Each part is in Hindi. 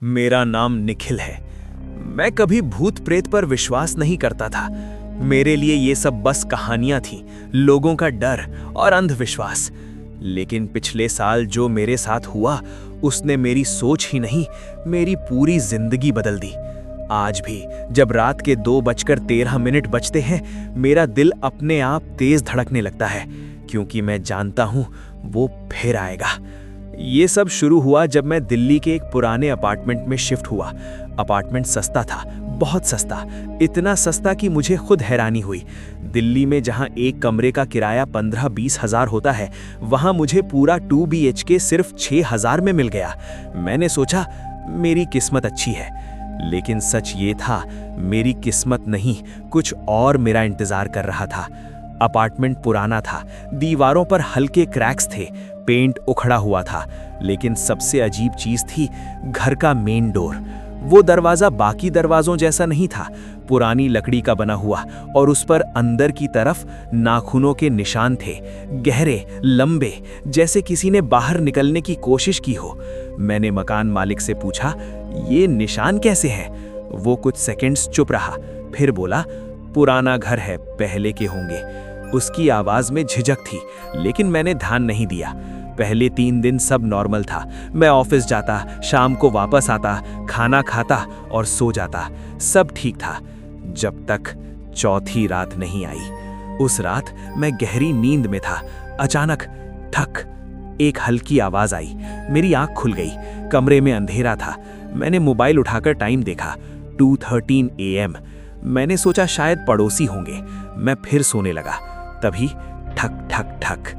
मेरा नाम निखिल है। मैं कभी भूत प्रेत पर विश्वास नहीं करता था। मेरे लिए ये सब बस कहानियां थीं, लोगों का डर और अंधविश्वास। लेकिन पिछले साल जो मेरे साथ हुआ, उसने मेरी सोच ही नहीं, मेरी पूरी जिंदगी बदल दी। आज भी जब रात के 2:13 बजते हैं, मेरा दिल अपने आप तेज धड़कने लगता है, क्योंकि मैं जानता हूं वो फिर आएगा। ये सब शुरू हुआ जब मैं दिल्ली के एक पुराने अपार्टमेंट में शिफ्ट हुआ। अपार्टमेंट सस्ता था, बहुत सस्ता, इतना सस्ता कि मुझे खुद हैरानी हुई। दिल्ली में जहां एक कमरे का किराया 15-20 हज़ार होता है, वहां मुझे पूरा 2 BHK सिर्फ 6,000 में मिल गया। मैंने सोचा मेरी किस्मत अच्छी है, लेकिन सच ये था मेरी किस्मत नहीं, कुछ और मेरा इंतजार कर रहा था। अपार्टमेंट पुराना था, दीवारों पर हल्के क्रैक्स थे, पेंट उखड़ा हुआ था, लेकिन सबसे अजीब चीज थी घर का मेन डोर। वो दरवाजा बाकी दरवाजों जैसा नहीं था, पुरानी लकड़ी का बना हुआ, और उस पर अंदर की तरफ नाखूनों के निशान थे, गहरे, लंबे, जैसे किसी ने बाहर निकलने की कोशिश की हो। मैंने मकान मालिक से पूछा, ये निशान कैसे हैं? वो कुछ सेकंड्स चुप रहा, फिर बोला, पुराना घर है, पहले के होंगे। उसकी आवाज में झिझक थी, लेकिन मैंने ध्यान नहीं दिया। पहले 3 दिन सब नॉर्मल था। मैं ऑफिस जाता, शाम को वापस आता, खाना खाता और सो जाता, सब ठीक था, जब तक चौथी रात नहीं आई। उस रात मैं गहरी नींद में था। अचानक ठक, एक हल्की आवाज आई। मेरी आंख खुल गई। कमरे में अंधेरा था। मैंने मोबाइल उठाकर टाइम देखा, 2:13 AM। मैंने सोचा शायद पड़ोसी होंगे। मैं फिर सोने लगा। तभी ठक ठक ठक,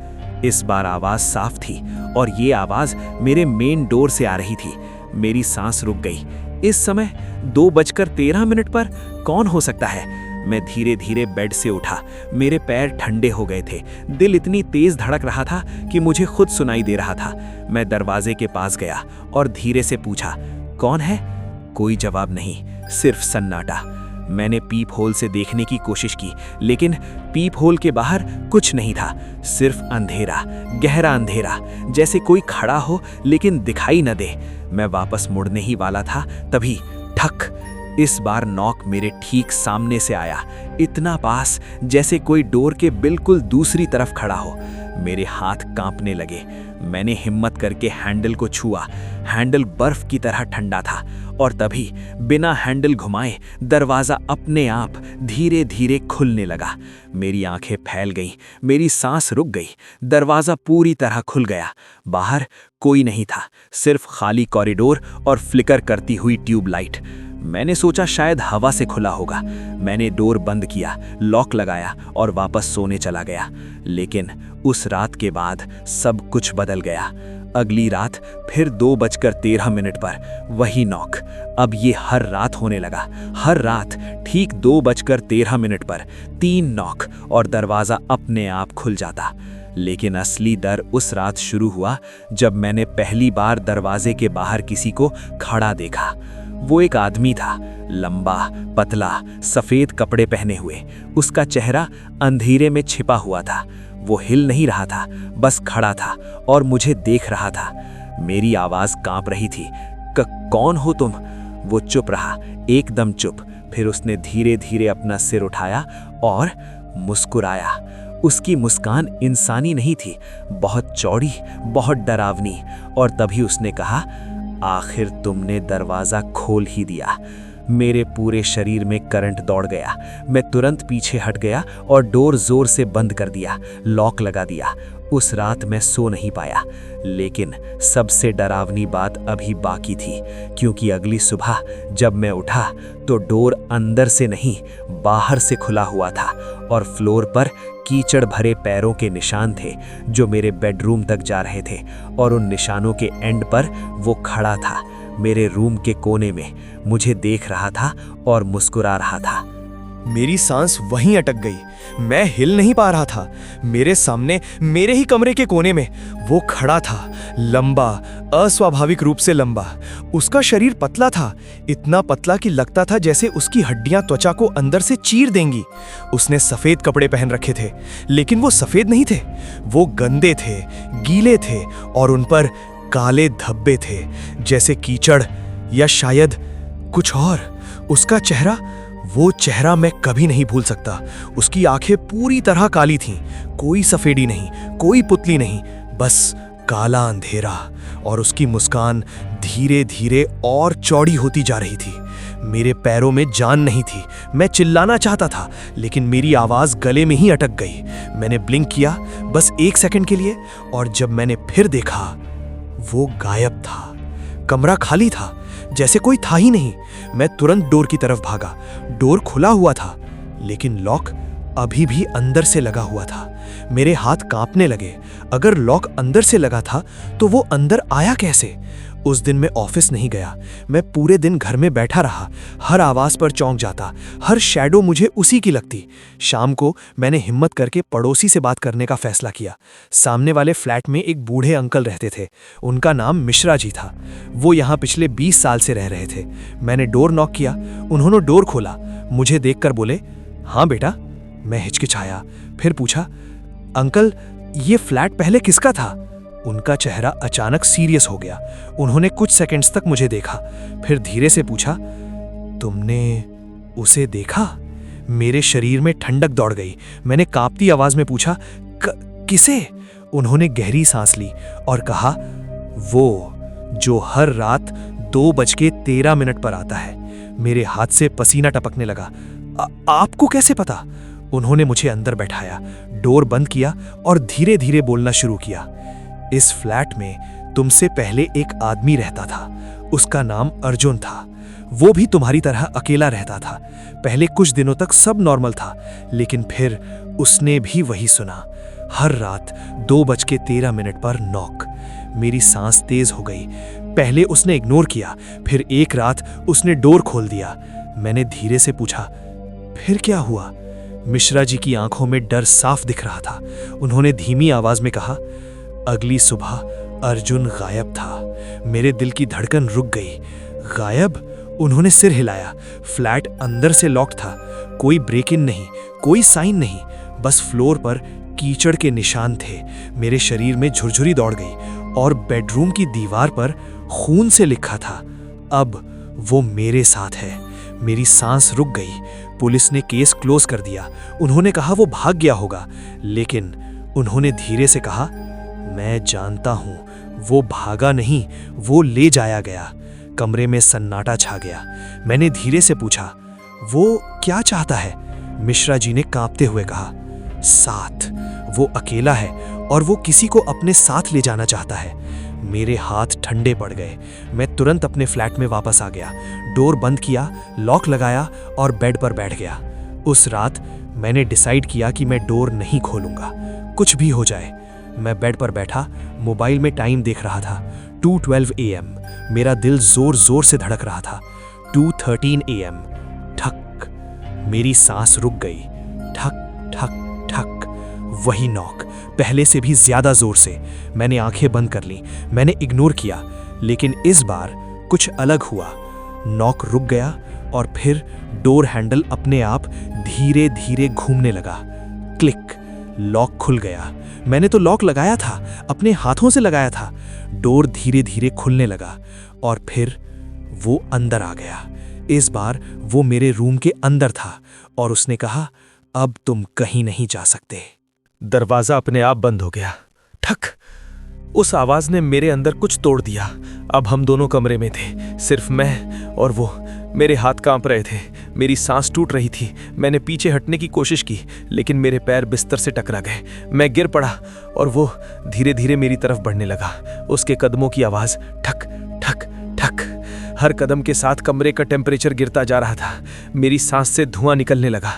इस बार आवाज साफ थी, और ये आवाज मेरे मेन डोर से आ रही थी। मेरी सांस रुक गई। इस समय 2:13 पर कौन हो सकता है? मैं धीरे धीरे बेड से उठा। मेरे पैर ठंडे हो गए थे, दिल इतनी तेज धड़क रहा था कि मुझे खुद सुनाई दे रहा था। मैं दरवाजे के पास गया और धीरे से पूछा, कौन है? कोई जवाब नहीं, सिर्फ सन्नाटा। मैंने पीप होल से देखने की कोशिश की, लेकिन पीप होल के बाहर कुछ नहीं था, सिर्फ अंधेरा, गहरा अंधेरा, जैसे कोई खड़ा हो लेकिन दिखाई न दे। मैं वापस मुड़ने ही वाला था, तभी ठक, इस बार नॉक मेरे ठीक सामने से आया, इतना पास जैसे कोई डोर के बिल्कुल दूसरी तरफ खड़ा हो। मेरे हाथ कांपने लगे। मैंने हिम्मत करके हैंडल को छुआ। हैंडल बर्फ की तरह ठंडा था, और तभी बिना हैंडल घुमाए दरवाजा अपने आप धीरे धीरे खुलने लगा। मेरी आंखें फैल गईं, मेरी सांस रुक गई। दरवाजा पूरी तरह खुल गया। बाहर कोई नहीं था, सिर्फ खाली कॉरिडोर और फ्लिकर करती हुई ट्यूबलाइट। मैंने सोचा शायद हवा से खुला होगा। मैंने डोर बंद किया, लॉक लगाया और वापस सोने चला गया। लेकिन उस रात के बाद सब कुछ बदल गया। अगली रात फिर 2:13 पर वही नॉक। अब ये हर रात होने लगा। हर रात ठीक 2:13 पर 3 नॉक, और दरवाजा अपने आप खुल जाता। लेकिन असली डर उस रात शुरू हुआ जब मैंने पहली बार दरवाजे के बाहर किसी को खड़ा देखा। वो एक आदमी था, लंबा, पतला, सफेद कपड़े पहने हुए। उसका चेहरा अंधेरे में छिपा हुआ था। वो हिल नहीं रहा था, बस खड़ा था और मुझे देख रहा था। मेरी आवाज कांप रही थी, कौन हो तुम? वो चुप रहा, एकदम चुप। फिर उसने धीरे धीरे अपना सिर उठाया और मुस्कुराया। उसकी मुस्कान इंसानी नहीं थी, बहुत चौड़ी, बहुत डरावनी। और तभी उसने कहा, आखिर तुमने दरवाजा खोल ही दिया। मेरे पूरे शरीर में करंट दौड़ गया। मैं तुरंत पीछे हट गया और डोर जोर से बंद कर दिया, लॉक लगा दिया। उस रात मैं सो नहीं पाया। लेकिन सबसे डरावनी बात अभी बाकी थी, क्योंकि अगली सुबह जब मैं उठा तो डोर अंदर से नहीं, बाहर से खुला हुआ था, और फ्लोर पर कीचड़ भरे पैरों के निशान थे जो मेरे बेडरूम तक जा रहे थे। और उन निशानों के एंड पर वो खड़ा था, मेरे रूम के कोने में, मुझे देख रहा था और मुस्कुरा रहा था। मेरी सांस वहीं अटक गई। मैं हिल नहीं पा रहा था। मेरे सामने, मेरे ही कमरे के कोने में वो खड़ा था, लंबा, अस्वाभाविक रूप से लंबा। उसका शरीर पतला था, इतना पतला कि लगता था जैसे उसकी हड्डियां त्वचा को अंदर से चीर देंगी। उसने सफेद कपड़े पहन रखे थे, लेकिन वो सफेद नहीं थे, वो गंदे थे, गीले थे, और उन पर काले धब्बे थे, जैसे कीचड़ या शायद कुछ और। उसका चेहरा, वो चेहरा मैं कभी नहीं भूल सकता। उसकी आंखें पूरी तरह काली थीं, कोई सफेदी नहीं, कोई पुतली नहीं, बस काला अंधेरा। और उसकी मुस्कान धीरे धीरे और चौड़ी होती जा रही थी। मेरे पैरों में जान नहीं थी। मैं चिल्लाना चाहता था, लेकिन मेरी आवाज गले में ही अटक गई। मैंने ब्लिंक किया, बस 1 सेकंड के लिए, और जब मैंने फिर देखा, वो गायब था। कमरा खाली था, जैसे कोई था ही नहीं। मैं तुरंत डोर की तरफ भागा। डोर खुला हुआ था, लेकिन लॉक अभी भी अंदर से लगा हुआ था। मेरे हाथ कांपने लगे। अगर लॉक अंदर से लगा था तो वो अंदर आया कैसे? उस दिन मैं ऑफिस नहीं गया। मैं पूरे दिन घर में बैठा रहा। हर आवाज पर चौंक जाता, हर शैडो मुझे उसी की लगती। शाम को मैंने हिम्मत करके पड़ोसी से बात करने का फैसला किया। सामने वाले फ्लैट में एक बूढ़े अंकल रहते थे। उनका नाम मिश्रा जी था। वो यहाँ पिछले 20 साल से रह रहे थे। मैंने डोर नॉक किया। उन्होंने डोर खोला। मुझे देखकर बोले, हाँ बेटा। मैं हिचकिचाया, फिर पूछा, अंकल ये फ्लैट पहले किसका था? उनका चेहरा अचानक सीरियस हो गया। उन्होंने कुछ सेकंड्स तक मुझे देखा, फिर धीरे से पूछा, तुमने उसे देखा? मेरे शरीर में ठंडक दौड़ गई। मैंने कांपती आवाज में पूछा, किसे? उन्होंने गहरी सांस ली और कहा, वो जो हर रात 2:13 पर आता है। मेरे हाथ से पसीना टपकने लगा। आपको कैसे पता? उन्होंने मुझे अंदर बैठाया, डोर बंद किया और धीरे धीरे बोलना शुरू किया। इस फ्लैट में तुमसे पहले एक आदमी रहता था। उसका नाम अर्जुन था। वो भी तुम्हारी तरह अकेला रहता था। पहले कुछ दिनों तक सब नॉर्मल था, लेकिन फिर उसने भी वही सुना। हर रात 2:13 पर नॉक। मेरी सांस तेज हो गई। पहले उसने इग्नोर किया, फिर एक रात उसने डोर खोल दिया। मैंने धीरे से पूछा, फिर क्या हुआ? मिश्रा जी की आंखों में डर साफ दिख रहा था। उन्होंने धीमी आवाज में कहा, अगली सुबह अर्जुन गायब था। मेरे दिल की धड़कन रुक गई। गायब? उन्होंने सिर हिलाया। फ्लैट अंदर से लॉक था। कोई ब्रेक इन नहीं, कोई साइन नहीं, बस फ्लोर पर कीचड़ के निशान थे। मेरे शरीर में झुरझुरी दौड़ गई और बेडरूम की दीवार पर खून से लिखा था, अब वो मेरे साथ है। मेरी सांस रुक गई। पुलिस ने केस क्लोज कर दिया। उन्होंने कहा वो भाग गया होगा, लेकिन उन्होंने धीरे से कहा, मैं जानता हूं वो भागा नहीं, वो ले जाया गया। कमरे में सन्नाटा छा गया। मैंने धीरे से पूछा, वो क्या चाहता है? मिश्रा जी ने कांपते हुए कहा, साथ। वो अकेला है और वो किसी को अपने साथ ले जाना चाहता है। मेरे हाथ ठंडे पड़ गए। मैं तुरंत अपने फ्लैट में वापस आ गया, डोर बंद किया, लॉक लगाया और बेड पर बैठ गया। उस रात मैंने डिसाइड किया कि मैं डोर नहीं खोलूंगा, कुछ भी हो जाए। मैं बेड पर बैठा, मोबाइल में टाइम देख रहा था, 2:12 AM। मेरा दिल जोर जोर से धड़क रहा था। 2:13 AM। ठक। मेरी सांस रुक गई। ठक ठक ठक। वही नॉक, पहले से भी ज्यादा जोर से। मैंने आंखें बंद कर ली। मैंने इग्नोर किया, लेकिन इस बार कुछ अलग हुआ। नॉक रुक गया और फिर डोर हैंडल अपने आप धीरे धीरे घूमने लगा। क्लिक। लॉक खुल गया। मैंने तो लॉक लगाया था, अपने हाथों से लगाया था। डोर धीरे धीरे खुलने लगा और फिर वो अंदर आ गया। इस बार वो मेरे रूम के अंदर था और उसने कहा, अब तुम कहीं नहीं जा सकते। दरवाजा अपने आप बंद हो गया। ठक। उस आवाज ने मेरे अंदर कुछ तोड़ दिया। अब हम दोनों कमरे में थे, सिर्फ मैं और वो। मेरे हाथ कांप रहे थे, मेरी सांस टूट रही थी। मैंने पीछे हटने की कोशिश की, लेकिन मेरे पैर बिस्तर से टकरा गए। मैं गिर पड़ा और वो धीरे धीरे मेरी तरफ बढ़ने लगा। उसके कदमों की आवाज ठक ठक ठक। हर कदम के साथ कमरे का टेम्परेचर गिरता जा रहा था। मेरी सांस से धुआं निकलने लगा,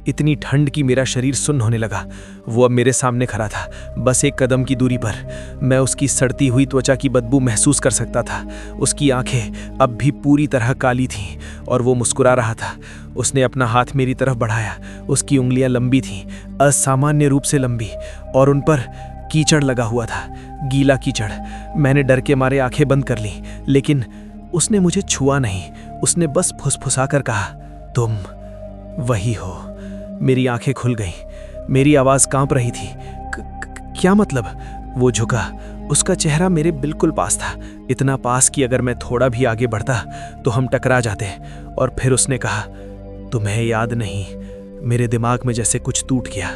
इतनी ठंड कि मेरा शरीर सुन्न होने लगा। वो अब मेरे सामने खड़ा था, बस एक कदम की दूरी पर। मैं उसकी सड़ती हुई त्वचा की बदबू महसूस कर सकता था। उसकी आंखें अब भी पूरी तरह काली थीं और वो मुस्कुरा रहा था। उसने अपना हाथ मेरी तरफ बढ़ाया। उसकी उंगलियां लंबी थीं, असामान्य रूप से लंबी, और उन पर कीचड़ लगा हुआ था, गीला कीचड़। मैंने डर के मारे आंखें बंद कर ली, लेकिन उसने मुझे छुआ नहीं। उसने बस फुसफुसाकर कहा, तुम वही हो। मेरी आंखें खुल गईं। मेरी आवाज कांप रही थी। क्या मतलब? वो झुका। उसका चेहरा मेरे बिल्कुल पास था, इतना पास कि अगर मैं थोड़ा भी आगे बढ़ता तो हम टकरा जाते। और फिर उसने कहा, तुम्हें याद नहीं। मेरे दिमाग में जैसे कुछ टूट गया।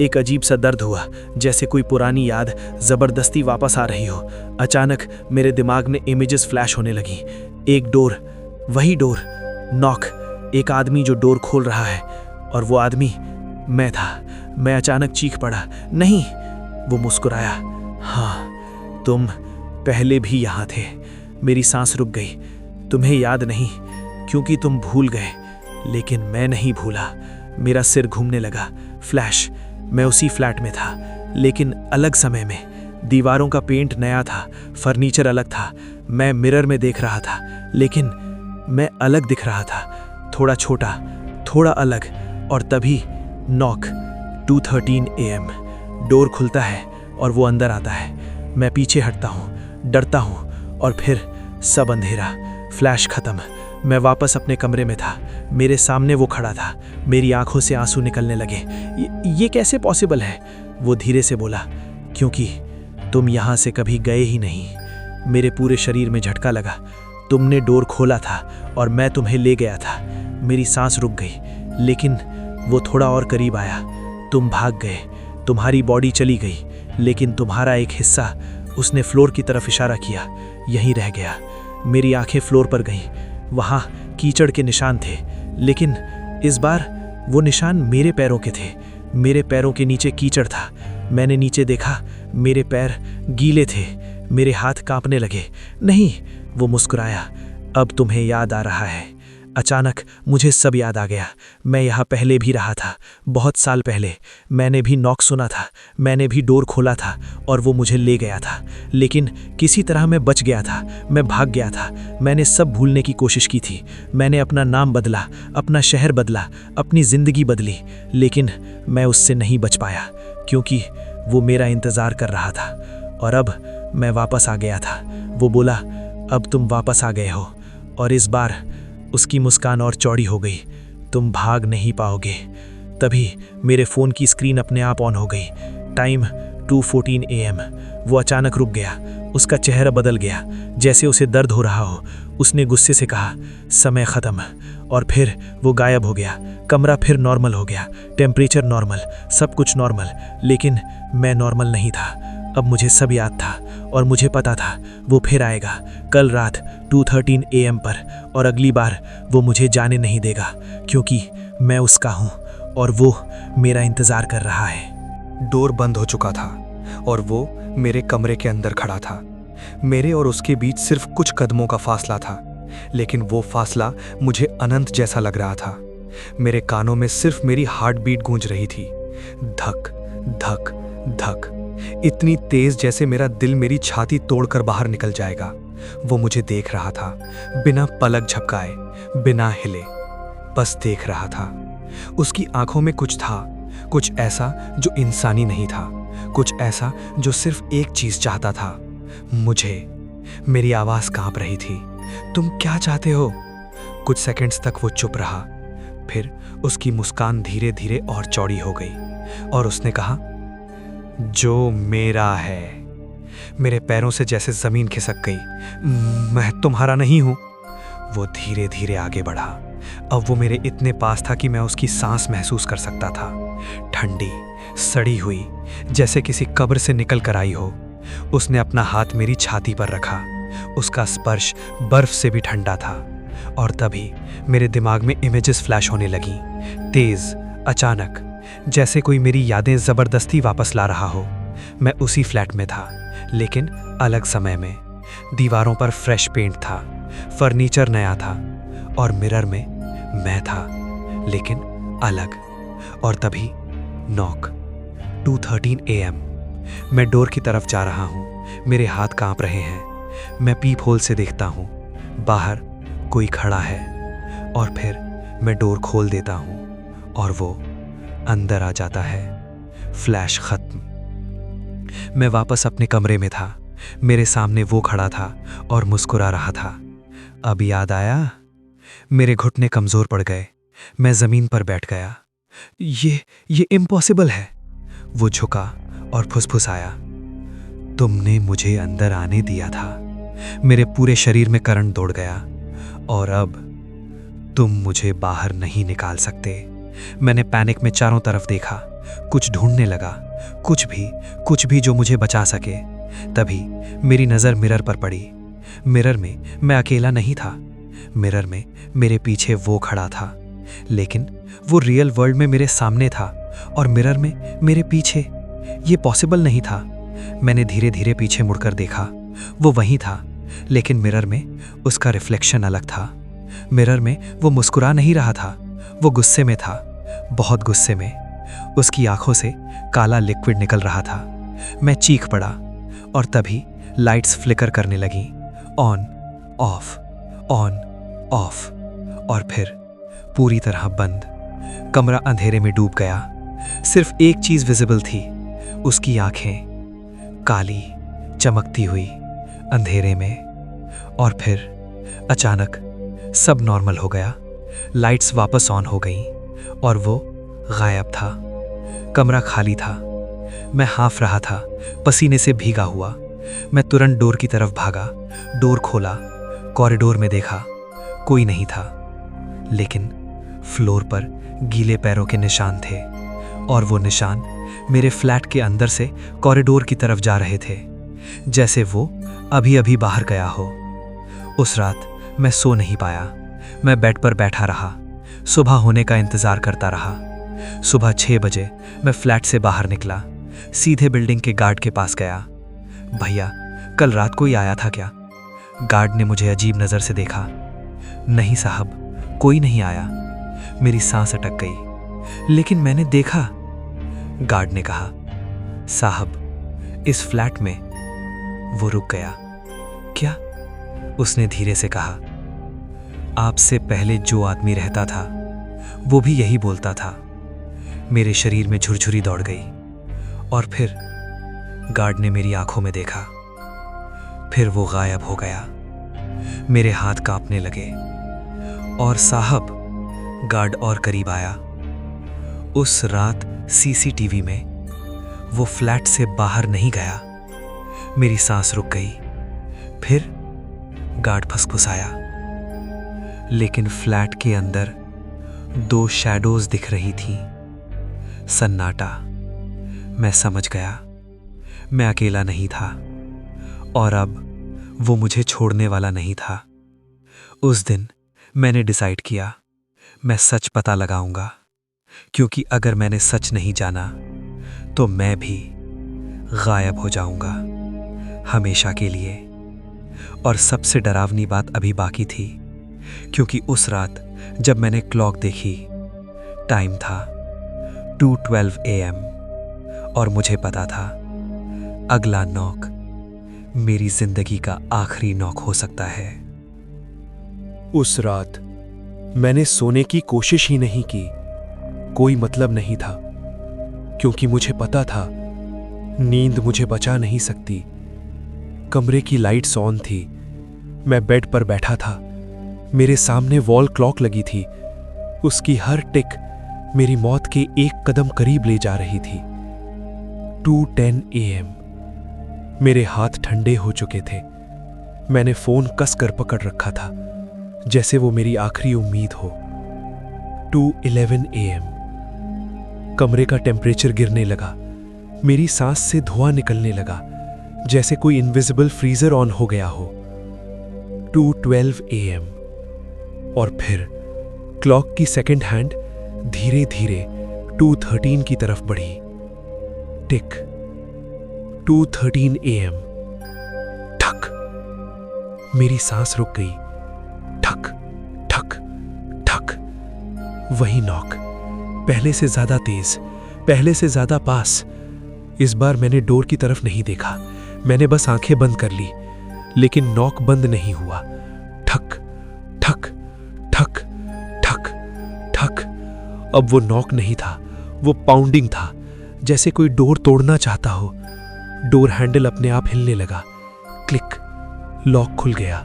एक अजीब सा दर्द हुआ, जैसे कोई पुरानी याद जबरदस्ती वापस आ रही हो। अचानक मेरे दिमाग में इमेजेस फ्लैश होने लगी। एक डोर, वही डोर, नॉक, एक आदमी जो डोर खोल रहा है, और वो आदमी मैं था। मैं अचानक चीख पड़ा, नहीं। वो मुस्कुराया, हाँ तुम पहले भी यहाँ थे। मेरी सांस रुक गई। तुम्हें याद नहीं क्योंकि तुम भूल गए, लेकिन मैं नहीं भूला। मेरा सिर घूमने लगा। फ्लैश, मैं उसी फ्लैट में था, लेकिन अलग समय में। दीवारों का पेंट नया था, फर्नीचर अलग था। मैं मिरर में देख रहा था, लेकिन मैं अलग दिख रहा था, थोड़ा छोटा, थोड़ा अलग। और तभी नॉक, 2:13 AM। डोर खुलता है और वो अंदर आता है। मैं पीछे हटता हूँ, डरता हूँ, और फिर सब अंधेरा। फ्लैश खत्म। मैं वापस अपने कमरे में था। मेरे सामने वो खड़ा था। मेरी आंखों से आंसू निकलने लगे। ये कैसे पॉसिबल है? वो धीरे से बोला, क्योंकि तुम यहाँ से कभी गए ही नहीं। मेरे पूरे शरीर में झटका लगा। तुमने डोर खोला था और मैं तुम्हें ले गया था। मेरी सांस रुक गई, लेकिन वो थोड़ा और करीब आया। तुम भाग गए, तुम्हारी बॉडी चली गई, लेकिन तुम्हारा एक हिस्सा, उसने फ्लोर की तरफ इशारा किया, यहीं रह गया। मेरी आंखें फ्लोर पर गईं। वहाँ कीचड़ के निशान थे, लेकिन इस बार वो निशान मेरे पैरों के थे। मेरे पैरों के नीचे कीचड़ था। मैंने नीचे देखा, मेरे पैर गीले थे। मेरे हाथ कांपने लगे। नहीं, वो मुस्कुराया, अब तुम्हें याद आ रहा है। अचानक मुझे सब याद आ गया। मैं यहाँ पहले भी रहा था, बहुत साल पहले। मैंने भी नॉक सुना था, मैंने भी डोर खोला था, और वो मुझे ले गया था। लेकिन किसी तरह मैं बच गया था। मैं भाग गया था। मैंने सब भूलने की कोशिश की थी। मैंने अपना नाम बदला, अपना शहर बदला, अपनी ज़िंदगी बदली, लेकिन मैं उससे नहीं बच पाया, क्योंकि वो मेरा इंतज़ार कर रहा था। और अब मैं वापस आ गया था। वो बोला, अब तुम वापस आ गए हो। और इस बार उसकी मुस्कान और चौड़ी हो गई। तुम भाग नहीं पाओगे। तभी मेरे फ़ोन की स्क्रीन अपने आप ऑन हो गई। Time 2:14 AM। वो अचानक रुक गया। उसका चेहरा बदल गया, जैसे उसे दर्द हो रहा हो। उसने गुस्से से कहा, समय ख़त्म। और फिर वो गायब हो गया। कमरा फिर नॉर्मल हो गया, टेम्परेचर नॉर्मल, सब कुछ नॉर्मल। लेकिन मैं नॉर्मल नहीं था। अब मुझे सब याद था, और मुझे पता था वो फिर आएगा, कल रात 2:13 AM पर। और अगली बार वो मुझे जाने नहीं देगा, क्योंकि मैं उसका हूँ और वो मेरा इंतज़ार कर रहा है। डोर बंद हो चुका था और वो मेरे कमरे के अंदर खड़ा था। मेरे और उसके बीच सिर्फ कुछ कदमों का फासला था, लेकिन वो फासला मुझे अनंत जैसा लग रहा था। मेरे कानों में सिर्फ मेरी हार्ट बीट गूंज रही थी, धक धक धक, इतनी तेज जैसे मेरा दिल मेरी छाती तोड़कर बाहर निकल जाएगा। वो मुझे देख रहा था, बिना पलक झपकाए, बिना हिले, बस देख रहा था। उसकी आंखों में कुछ था, कुछ ऐसा जो इंसानी नहीं था, कुछ ऐसा जो सिर्फ एक चीज चाहता था, मुझे। मेरी आवाज कांप रही थी, तुम क्या चाहते हो? कुछ सेकंड्स तक वो चुप रहा, फिर उसकी मुस्कान धीरे धीरे और चौड़ी हो गई और उसने कहा, जो मेरा है। मेरे पैरों से जैसे जमीन खिसक गई। मैं तुम्हारा नहीं हूं। वो धीरे धीरे आगे बढ़ा। अब वो मेरे इतने पास था कि मैं उसकी सांस महसूस कर सकता था, ठंडी, सड़ी हुई, जैसे किसी कब्र से निकल कर आई हो। उसने अपना हाथ मेरी छाती पर रखा। उसका स्पर्श बर्फ से भी ठंडा था। और तभी मेरे दिमाग में इमेजेस फ्लैश होने लगी, तेज, अचानक, जैसे कोई मेरी यादें जबरदस्ती वापस ला रहा हो। मैं उसी फ्लैट में था, लेकिन अलग समय में। दीवारों पर फ्रेश पेंट था, फर्नीचर नया था, और मिरर में मैं था, लेकिन अलग। और तभी नॉक, 2:13 AM। मैं डोर की तरफ जा रहा हूँ। मेरे हाथ कांप रहे हैं। मैं पीप होल से देखता हूँ, बाहर कोई खड़ा है। और फिर मैं डोर खोल देता हूँ और वो अंदर आ जाता है। फ्लैश खत्म। मैं वापस अपने कमरे में था। मेरे सामने वो खड़ा था और मुस्कुरा रहा था। अब याद आया? मेरे घुटने कमजोर पड़ गए। मैं जमीन पर बैठ गया। ये इम्पॉसिबल है। वो झुका और फुसफुसाया, तुमने मुझे अंदर आने दिया था, मेरे पूरे शरीर में करंट दौड़ गया। और अब तुम मुझे बाहर नहीं निकाल सकते। मैंने पैनिक में चारों तरफ देखा, कुछ ढूंढने लगा, कुछ भी जो मुझे बचा सके। तभी मेरी नज़र मिरर पर पड़ी। मिरर में मैं अकेला नहीं था। मिरर में मेरे पीछे वो खड़ा था, लेकिन वो रियल वर्ल्ड में मेरे सामने था और मिरर में मेरे पीछे। ये पॉसिबल नहीं था। मैंने धीरे धीरे पीछे मुड़कर देखा। वो वहीं था, लेकिन मिरर में उसका रिफ्लेक्शन अलग था। मिरर में वो मुस्कुरा नहीं रहा था, वो गुस्से में था, बहुत गुस्से में। उसकी आंखों से काला लिक्विड निकल रहा था। मैं चीख पड़ा और तभी लाइट्स फ्लिकर करने लगी, ऑन ऑफ ऑन ऑफ, और फिर पूरी तरह बंद। कमरा अंधेरे में डूब गया। सिर्फ एक चीज विजिबल थी, उसकी आंखें, काली चमकती हुई अंधेरे में। और फिर अचानक सब नॉर्मल हो गया। लाइट्स वापस ऑन हो गईं और वो गायब था। कमरा खाली था। मैं हाँफ रहा था, पसीने से भीगा हुआ। मैं तुरंत डोर की तरफ भागा, डोर खोला, कॉरिडोर में देखा, कोई नहीं था, लेकिन फ्लोर पर गीले पैरों के निशान थे और वो निशान मेरे फ्लैट के अंदर से कॉरिडोर की तरफ जा रहे थे, जैसे वो अभी अभी बाहर गया हो। उस रात मैं सो नहीं पाया। मैं बेड पर बैठा रहा, सुबह होने का इंतजार करता रहा। सुबह 6 बजे मैं फ्लैट से बाहर निकला, सीधे बिल्डिंग के गार्ड के पास गया। भैया, कल रात कोई आया था क्या? गार्ड ने मुझे अजीब नज़र से देखा। नहीं साहब, कोई नहीं आया। मेरी सांस अटक गई। लेकिन मैंने देखा, गार्ड ने कहा। साहब, इस फ्लैट में। वो रुक गया। क्या? उसने धीरे से कहा। आपसे पहले जो आदमी रहता था वो भी यही बोलता था। मेरे शरीर में झुरझुरी दौड़ गई और फिर गार्ड ने मेरी आंखों में देखा। फिर वो गायब हो गया। मेरे हाथ कांपने लगे और साहब, गार्ड और करीब आया। उस रात सीसीटीवी में वो फ्लैट से बाहर नहीं गया। मेरी सांस रुक गई। फिर गार्ड फुसफुसाया, लेकिन फ्लैट के अंदर 2 शैडोज दिख रही थीं। सन्नाटा। मैं समझ गया, मैं अकेला नहीं था और अब वो मुझे छोड़ने वाला नहीं था। उस दिन मैंने डिसाइड किया, मैं सच पता लगाऊंगा, क्योंकि अगर मैंने सच नहीं जाना तो मैं भी गायब हो जाऊंगा हमेशा के लिए। और सबसे डरावनी बात अभी बाकी थी, क्योंकि उस रात जब मैंने क्लॉक देखी, टाइम था 2:12 AM और मुझे पता था अगला नॉक मेरी जिंदगी का आखिरी नॉक हो सकता है। उस रात मैंने सोने की कोशिश ही नहीं की। कोई मतलब नहीं था, क्योंकि मुझे पता था नींद मुझे बचा नहीं सकती। कमरे की लाइट्स ऑन थी। मैं बेड पर बैठा था। मेरे सामने वॉल क्लॉक लगी थी। उसकी हर टिक मेरी मौत के एक कदम करीब ले जा रही थी। 2:10 AM। मेरे हाथ ठंडे हो चुके थे। मैंने फोन कसकर पकड़ रखा था, जैसे वो मेरी आखिरी उम्मीद हो। 2:11 AM। कमरे का टेम्परेचर गिरने लगा। मेरी सांस से धुआं निकलने लगा, जैसे कोई इनविजिबल फ्रीजर ऑन हो गया हो। 2:12 AM। और फिर क्लॉक की सेकंड हैंड धीरे धीरे 2:13 की तरफ बढ़ी। टिक। 2:13 AM। ठक। मेरी सांस रुक गई। ठक ठक ठक। वही नॉक, पहले से ज्यादा तेज, पहले से ज्यादा पास। इस बार मैंने डोर की तरफ नहीं देखा। मैंने बस आंखें बंद कर ली, लेकिन नॉक बंद नहीं हुआ। ठक ठक ठक ठक ठक। अब वो नॉक नहीं था, वो पाउंडिंग था, जैसे कोई डोर तोड़ना चाहता हो। डोर हैंडल अपने आप हिलने लगा। क्लिक। लॉक खुल गया।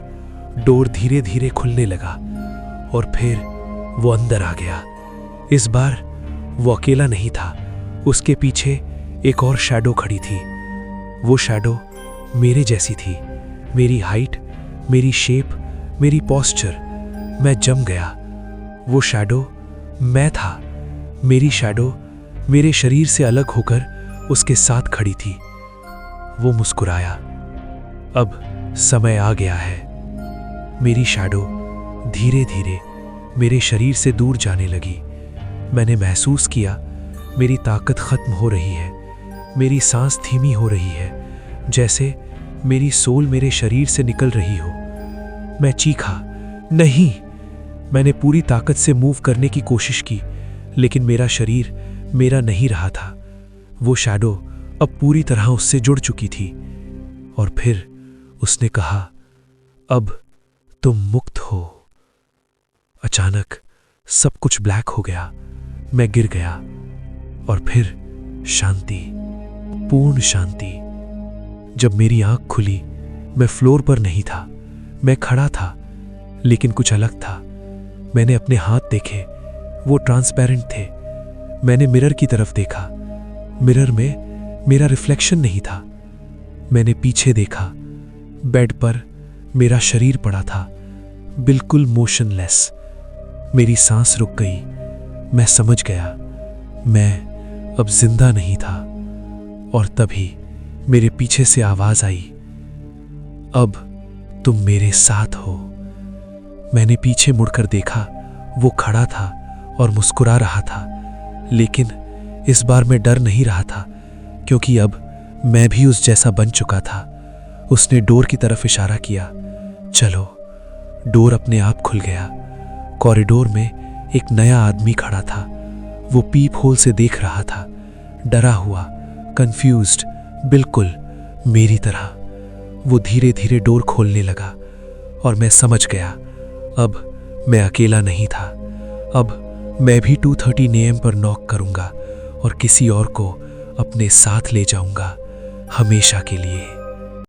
डोर धीरे धीरे खुलने लगा और फिर वो अंदर आ गया। इस बार वो अकेला नहीं था। उसके पीछे एक और शैडो खड़ी थी। वो शैडो मेरे जैसी थी, मेरी हाइट, मेरी शेप, मेरी पोस्चर, मैं जम गया। वो शैडो मैं था। मेरी शैडो मेरे शरीर से अलग होकर उसके साथ खड़ी थी। वो मुस्कुराया। अब समय आ गया है। मेरी शैडो धीरे धीरे मेरे शरीर से दूर जाने लगी। मैंने महसूस किया मेरी ताकत खत्म हो रही है। मेरी सांस धीमी हो रही है, जैसे मेरी सोल मेरे शरीर से निकल रही हो। मैं चीखा, नहीं। मैंने पूरी ताकत से मूव करने की कोशिश की, लेकिन मेरा शरीर मेरा नहीं रहा था। वो शैडो अब पूरी तरह उससे जुड़ चुकी थी। और फिर उसने कहा, अब तुम मुक्त हो। अचानक सब कुछ ब्लैक हो गया। मैं गिर गया और फिर शांति, पूर्ण शांति। जब मेरी आंख खुली, मैं फ्लोर पर नहीं था। मैं खड़ा था, लेकिन कुछ अलग था। मैंने अपने हाथ देखे, वो ट्रांसपेरेंट थे। मैंने मिरर की तरफ देखा। मिरर में मेरा रिफ्लेक्शन नहीं था। मैंने पीछे देखा। बेड पर मेरा शरीर पड़ा था, बिल्कुल मोशनलेस। मेरी सांस रुक गई। मैं समझ गया मैं अब जिंदा नहीं था। और तभी मेरे पीछे से आवाज आई, अब तुम मेरे साथ हो। मैंने पीछे मुड़कर देखा। वो खड़ा था और मुस्कुरा रहा था। लेकिन इस बार मैं डर नहीं रहा था, क्योंकि अब मैं भी उस जैसा बन चुका था। उसने डोर की तरफ इशारा किया। चलो। डोर अपने आप खुल गया। कॉरिडोर में एक नया आदमी खड़ा था। वो पीप होल से देख रहा था, डरा हुआ, कंफ्यूज्ड, बिल्कुल मेरी तरह। वो धीरे धीरे डोर खोलने लगा और मैं समझ गया अब मैं अकेला नहीं था। अब मैं भी 2:30 AM पर नॉक करूंगा और किसी और को अपने साथ ले जाऊंगा, हमेशा के लिए।